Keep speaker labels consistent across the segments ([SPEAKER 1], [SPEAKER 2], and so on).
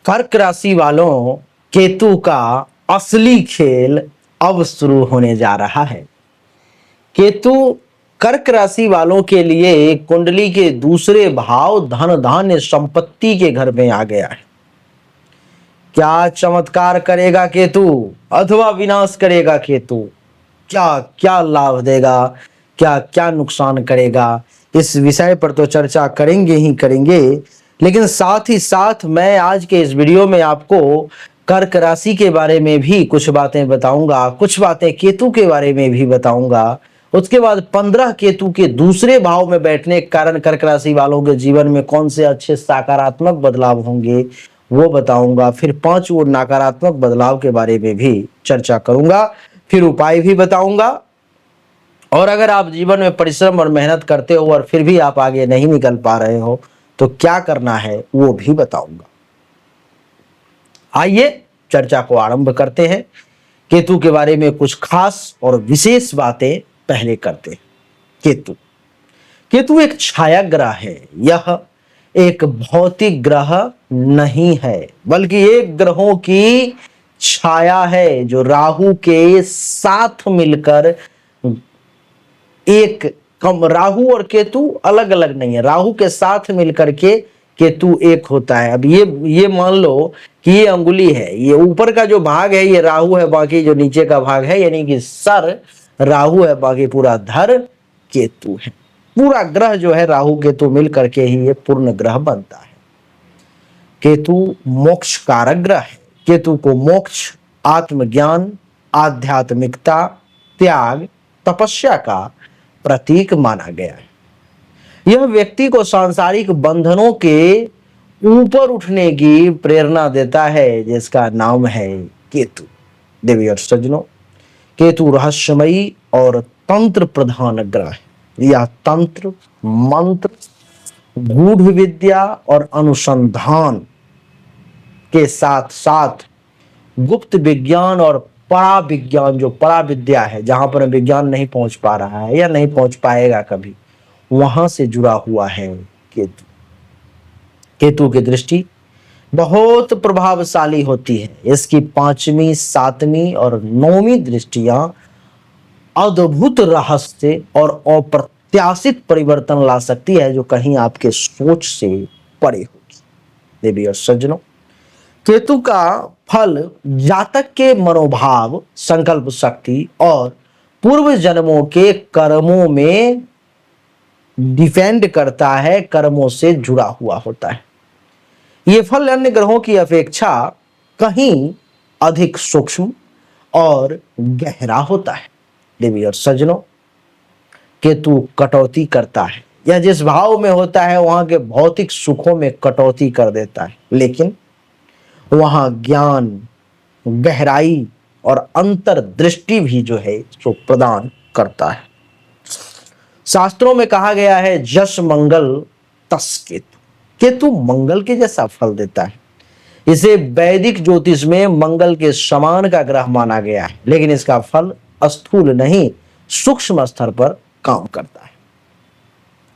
[SPEAKER 1] कर्क राशि वालों, केतु का असली खेल अब शुरू होने जा रहा है। केतु कर्क राशि वालों के लिए कुंडली के दूसरे भाव धन धान्य संपत्ति के घर में आ गया है। क्या चमत्कार करेगा केतु अथवा विनाश करेगा केतु, क्या क्या लाभ देगा, क्या क्या नुकसान करेगा, इस विषय पर तो चर्चा करेंगे ही करेंगे। लेकिन साथ ही साथ मैं आज के इस वीडियो में आपको कर्क राशि के बारे में भी कुछ बातें बताऊंगा, कुछ बातें केतु के बारे में भी बताऊंगा। उसके बाद 15 केतु के दूसरे भाव में बैठने के कारण कर्क राशि वालों के जीवन में कौन से अच्छे सकारात्मक बदलाव होंगे वो बताऊंगा। फिर 5 वो नकारात्मक बदलाव के बारे में भी चर्चा करूंगा, फिर उपाय भी बताऊंगा। और अगर आप जीवन में परिश्रम और मेहनत करते हो और फिर भी आप आगे नहीं निकल पा रहे हो तो क्या करना है वो भी बताऊंगा। आइए चर्चा को आरंभ करते हैं। केतु के बारे में कुछ खास और विशेष बातें पहले करते हैं। केतु केतु एक छाया ग्रह है। यह एक भौतिक ग्रह नहीं है, बल्कि एक ग्रहों की छाया है जो राहु के साथ मिलकर एक कम। राहु और केतु अलग अलग नहीं है, राहु के साथ मिलकर के केतु एक होता है। अब ये मान लो कि ये अंगुली है, ये ऊपर का जो भाग है ये राहु है, बाकी जो नीचे का भाग है यानी कि सर राहु है, बाकी पूरा धर केतु है। पूरा ग्रह जो है राहु केतु मिल करके ही ये पूर्ण ग्रह बनता है। केतु मोक्ष कारक ग्रह है। केतु को मोक्ष, आत्मज्ञान, आध्यात्मिकता, त्याग, तपस्या का प्रतीक माना गया है। यह व्यक्ति को सांसारिक बंधनों के ऊपर उठने की प्रेरणा देता है, जिसका नाम है केतु। देवी और सज्जनों, केतु रहस्यमयी और तंत्र प्रधान ग्रह है। यह तंत्र, मंत्र, गूढ़ विद्या और अनुसंधान के साथ साथ गुप्त विज्ञान और परा विज्ञान, जो परा विद्या है जहां पर विज्ञान नहीं पहुंच पा रहा है या नहीं पहुंच पाएगा कभी, वहां से जुड़ा हुआ है केतु। केतु की दृष्टि बहुत प्रभावशाली होती है। इसकी 5वीं, 7वीं और 9वीं दृष्टियां अद्भुत रहस्य और अप्रत्याशित परिवर्तन ला सकती है जो कहीं आपके सोच से परे होगी। देवी और सज्जनों, केतु का फल जातक के मनोभाव, संकल्प शक्ति और पूर्व जन्मों के कर्मों में डिपेंड करता है, कर्मों से जुड़ा हुआ होता है। यह फल अन्य ग्रहों की अपेक्षा कहीं अधिक सूक्ष्म और गहरा होता है। देवी और सज्जनों, केतु कटौती करता है। यह जिस भाव में होता है वहां के भौतिक सुखों में कटौती कर देता है, लेकिन वहां ज्ञान, गहराई और अंतर्दृष्टि भी जो है जो प्रदान करता है। शास्त्रों में कहा गया है जस मंगल तस केतु। केतु मंगल के जैसा फल देता है। इसे वैदिक ज्योतिष में मंगल के समान का ग्रह माना गया है, लेकिन इसका फल स्थूल नहीं सूक्ष्म स्तर पर काम करता है।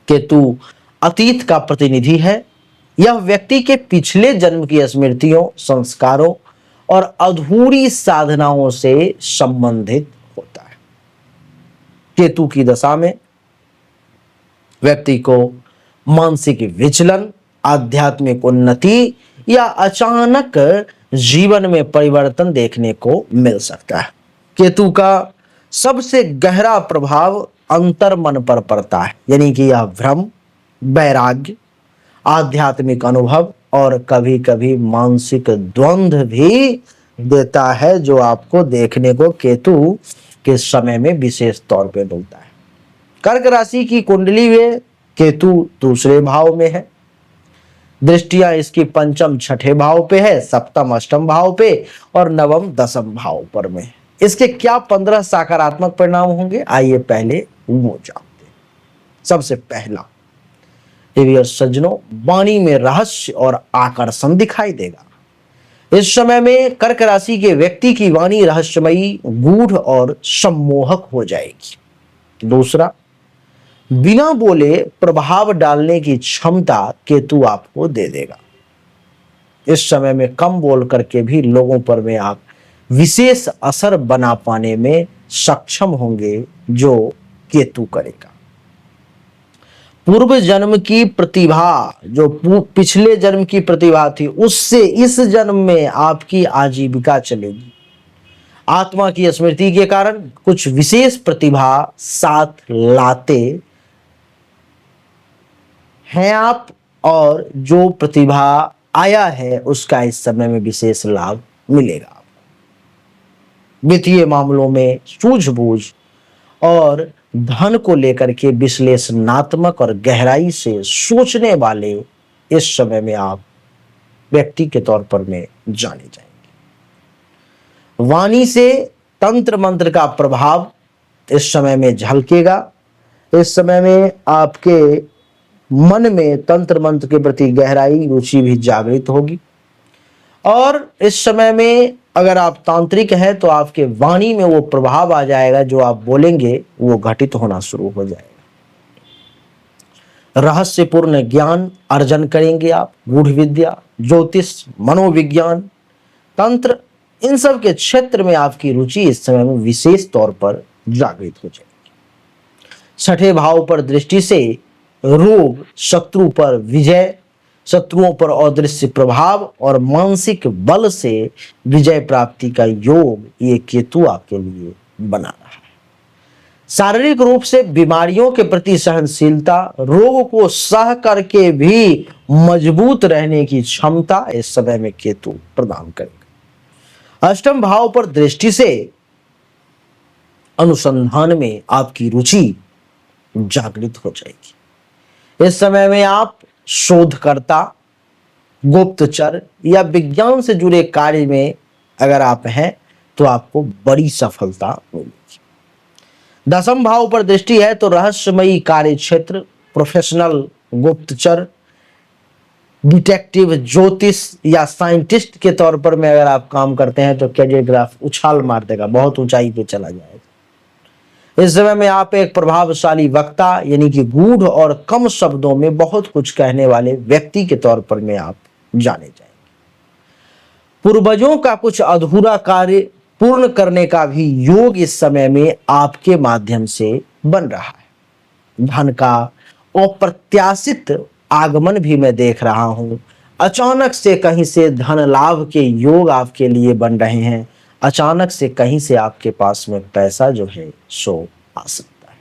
[SPEAKER 1] केतु अतीत का प्रतिनिधि है। यह व्यक्ति के पिछले जन्म की स्मृतियों, संस्कारों और अधूरी साधनाओं से संबंधित होता है। केतु की दशा में व्यक्ति को मानसिक विचलन, आध्यात्मिक उन्नति या अचानक जीवन में परिवर्तन देखने को मिल सकता है। केतु का सबसे गहरा प्रभाव अंतर मन पर पड़ता है, यानी कि यह भ्रम, वैराग्य, आध्यात्मिक अनुभव और कभी कभी मानसिक द्वंद्व भी देता है, जो आपको देखने को केतु के समय में विशेष तौर पे मिलता है। कर्क राशि की कुंडली में केतु दूसरे भाव में है। दृष्टियां इसकी पंचम, छठे भाव पे है, सप्तम, अष्टम भाव पे और नवम, दसम भाव पर में। इसके क्या 15 सकारात्मक परिणाम होंगे, आइए पहले वो जानते हैं। सबसे पहला, देवी और सज्जनों, वाणी में रहस्य और आकर्षण दिखाई देगा। इस समय में कर्क राशि के व्यक्ति की वाणी रहस्यमयी, गूढ़ और सम्मोहक हो जाएगी। दूसरा, बिना बोले प्रभाव डालने की क्षमता केतु आपको दे देगा। इस समय में कम बोल करके भी लोगों पर में आप विशेष असर बना पाने में सक्षम होंगे, जो केतु करेगा। पूर्व जन्म की प्रतिभा, जो पिछले जन्म की प्रतिभा थी, उससे इस जन्म में आपकी आजीविका चलेगी। आत्मा की स्मृति के कारण कुछ विशेष प्रतिभा साथ लाते हैं आप, और जो प्रतिभा आया है उसका इस समय में विशेष लाभ मिलेगा आपको। वित्तीय मामलों में सूझबूझ और धन को लेकर के विश्लेषणात्मक और गहराई से सोचने वाले इस समय में आप व्यक्ति के तौर पर में जाने जाएंगे। वाणी से तंत्र मंत्र का प्रभाव इस समय में झलकेगा। इस समय में आपके मन में तंत्र मंत्र के प्रति गहराई रुचि भी जागृत होगी, और इस समय में अगर आप तांत्रिक हैं तो आपके वाणी में वो प्रभाव आ जाएगा, जो आप बोलेंगे वो घटित होना शुरू हो जाएगा। रहस्यपूर्ण ज्ञान अर्जन करेंगे आप। गूढ़ विद्या, ज्योतिष, मनोविज्ञान, तंत्र, इन सब के क्षेत्र में आपकी रुचि इस समय में विशेष तौर पर जागृत हो जाएगी। छठे भाव पर दृष्टि से रोग, शत्रु पर विजय, शत्रुओं पर अदृश्य प्रभाव और मानसिक बल से विजय प्राप्ति का योग ये केतु आपके लिए बना रहा है। शारीरिक रूप से बीमारियों के प्रति सहनशीलता, रोग को सह करके भी मजबूत रहने की क्षमता इस समय में केतु प्रदान करेगा। अष्टम भाव पर दृष्टि से अनुसंधान में आपकी रुचि जागृत हो जाएगी। इस समय में आप शोधकर्ता, गुप्तचर या विज्ञान से जुड़े कार्य में अगर आप हैं तो आपको बड़ी सफलता मिलेगी। दसम भाव पर दृष्टि है तो रहस्यमयी कार्य क्षेत्र, प्रोफेशनल, गुप्तचर, डिटेक्टिव, ज्योतिष या साइंटिस्ट के तौर पर में अगर आप काम करते हैं तो कैरियर ग्राफ उछाल मार देगा, बहुत ऊंचाई पे चला जाएगा। इस समय में आप एक प्रभावशाली वक्ता यानी कि गूढ़ और कम शब्दों में बहुत कुछ कहने वाले व्यक्ति के तौर पर में आप जाने जाएंगे। पूर्वजों का कुछ अधूरा कार्य पूर्ण करने का भी योग इस समय में आपके माध्यम से बन रहा है। धन का अप्रत्याशित आगमन भी मैं देख रहा हूं। अचानक से कहीं से धन लाभ के योग आपके लिए बन रहे हैं। अचानक से कहीं से आपके पास में पैसा जो है सो आ सकता है।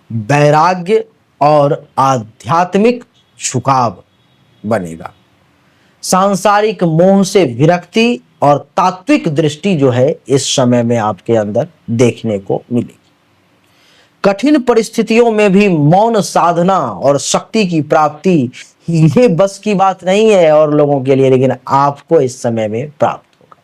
[SPEAKER 1] वैराग्य और आध्यात्मिक झुकाव बनेगा। सांसारिक मोह से विरक्ति और तात्विक दृष्टि जो है इस समय में आपके अंदर देखने को मिलेगी। कठिन परिस्थितियों में भी मौन साधना और शक्ति की प्राप्ति ये बस की बात नहीं है और लोगों के लिए, लेकिन आपको इस समय में प्राप्त होगा।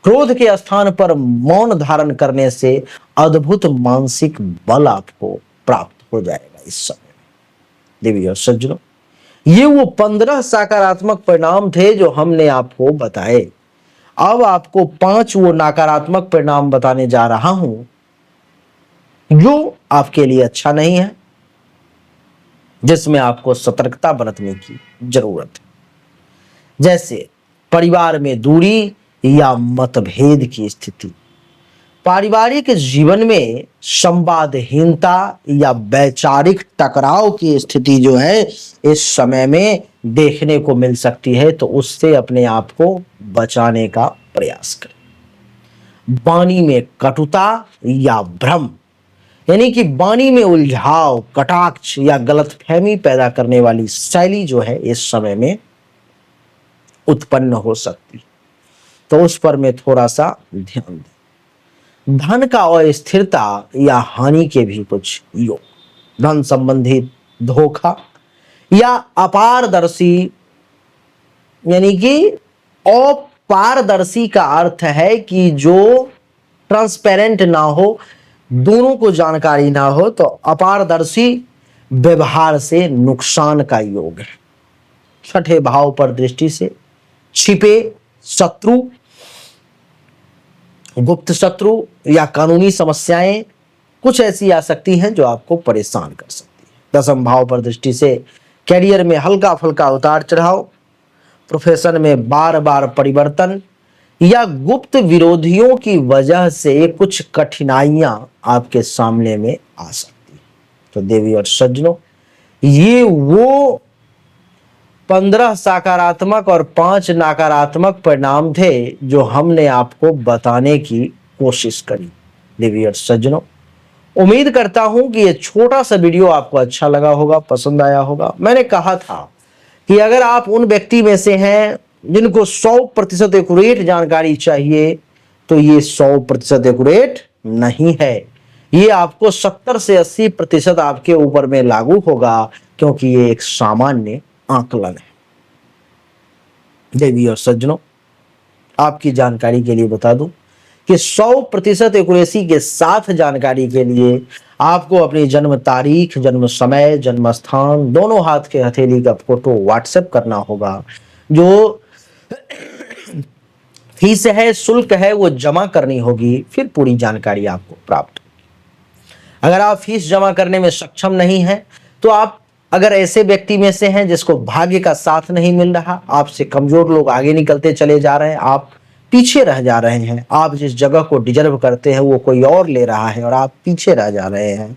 [SPEAKER 1] क्रोध के स्थान पर मौन धारण करने से अद्भुत मानसिक बल आपको प्राप्त हो जाएगा इस समय में। देवी और सज्जनों, ये वो 15 सकारात्मक परिणाम थे जो हमने आपको बताए। अब आपको 5 वो नकारात्मक परिणाम बताने जा रहा हूं जो आपके लिए अच्छा नहीं है, जिसमें आपको सतर्कता बरतने की जरूरत है। जैसे परिवार में दूरी या मतभेद की स्थिति, पारिवारिक जीवन में संवादहीनता या वैचारिक टकराव की स्थिति जो है इस समय में देखने को मिल सकती है, तो उससे अपने आप को बचाने का प्रयास करें। वाणी में कटुता या भ्रम यानी कि वाणी में उलझाव, कटाक्ष या गलतफहमी पैदा करने वाली शैली जो है इस समय में उत्पन्न हो सकती है, तो उस पर मैं थोड़ा सा ध्यान दें। धन का अस्थिरता या हानि के भी कुछ योग, धन संबंधित धोखा या अपारदर्शी यानी कि अपारदर्शी का अर्थ है कि जो ट्रांसपेरेंट ना हो, दोनों को जानकारी ना हो, तो अपारदर्शी व्यवहार से नुकसान का योग है। छठे भाव पर दृष्टि से छिपे शत्रु, गुप्त शत्रु या कानूनी समस्याएं कुछ ऐसी आ सकती हैं जो आपको परेशान कर सकती है। दसम भाव पर दृष्टि से कैरियर में हल्का फुल्का उतार चढ़ाव, प्रोफेशन में बार बार परिवर्तन या गुप्त विरोधियों की वजह से कुछ कठिनाइयां आपके सामने में आ सकती हैं। तो देवी और सज्जनों, ये वो 15 सकारात्मक और 5 नकारात्मक परिणाम थे जो हमने आपको बताने की कोशिश करी। देवी और सज्जनों, उम्मीद करता हूं कि ये छोटा सा वीडियो आपको अच्छा लगा होगा, पसंद आया होगा। मैंने कहा था कि अगर आप उन व्यक्ति में से हैं जिनको 100% एक्यूरेट जानकारी चाहिए, तो ये 100% एक्यूरेट नहीं है। ये आपको 70 से 80% आपके ऊपर में लागू होगा, क्योंकि ये एक सामान्य आकलन है। देवी और सज्जनों, आपकी जानकारी के लिए बता दूं कि 100% एक्यूरेसी के साथ जानकारी के लिए आपको अपनी जन्म तारीख, जन्म समय, जन्म स्थान, दोनों हाथ के हथेली का फोटो व्हाट्सएप करना होगा। जो फीस है, शुल्क है, वो जमा करनी होगी, फिर पूरी जानकारी आपको प्राप्त होगी। अगर आप फीस जमा करने में सक्षम नहीं हैं, तो आप अगर ऐसे व्यक्ति में से हैं जिसको भाग्य का साथ नहीं मिल रहा, आपसे कमजोर लोग आगे निकलते चले जा रहे हैं, आप पीछे रह जा रहे हैं, आप जिस जगह को डिजर्व करते हैं वो कोई और ले रहा है और आप पीछे रह जा रहे हैं,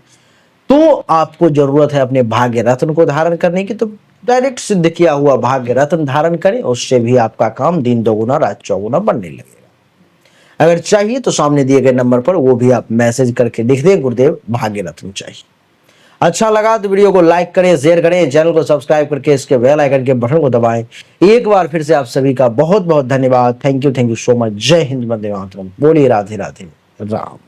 [SPEAKER 1] तो आपको जरूरत है अपने भाग्य रत्न को धारण करने की। तो डायरेक्ट सिद्ध किया हुआ भाग्य रत्न धारण करें, उससे भी आपका काम दिन दोगुना रात चौगुना बनने लगेगा। अगर चाहिए तो सामने दिए गए नंबर पर वो भी आप मैसेज करके लिख दें, गुरुदेव भाग्य रत्न चाहिए। अच्छा लगा तो वीडियो को लाइक करें, शेयर करें, चैनल को सब्सक्राइब करके इसके बेल आइकन के बटन को दबाएं। एक बार फिर से आप सभी का बहुत बहुत धन्यवाद। Thank you so much. जय हिंद, वंदे मातरम। बोलिए राधे राधे राम।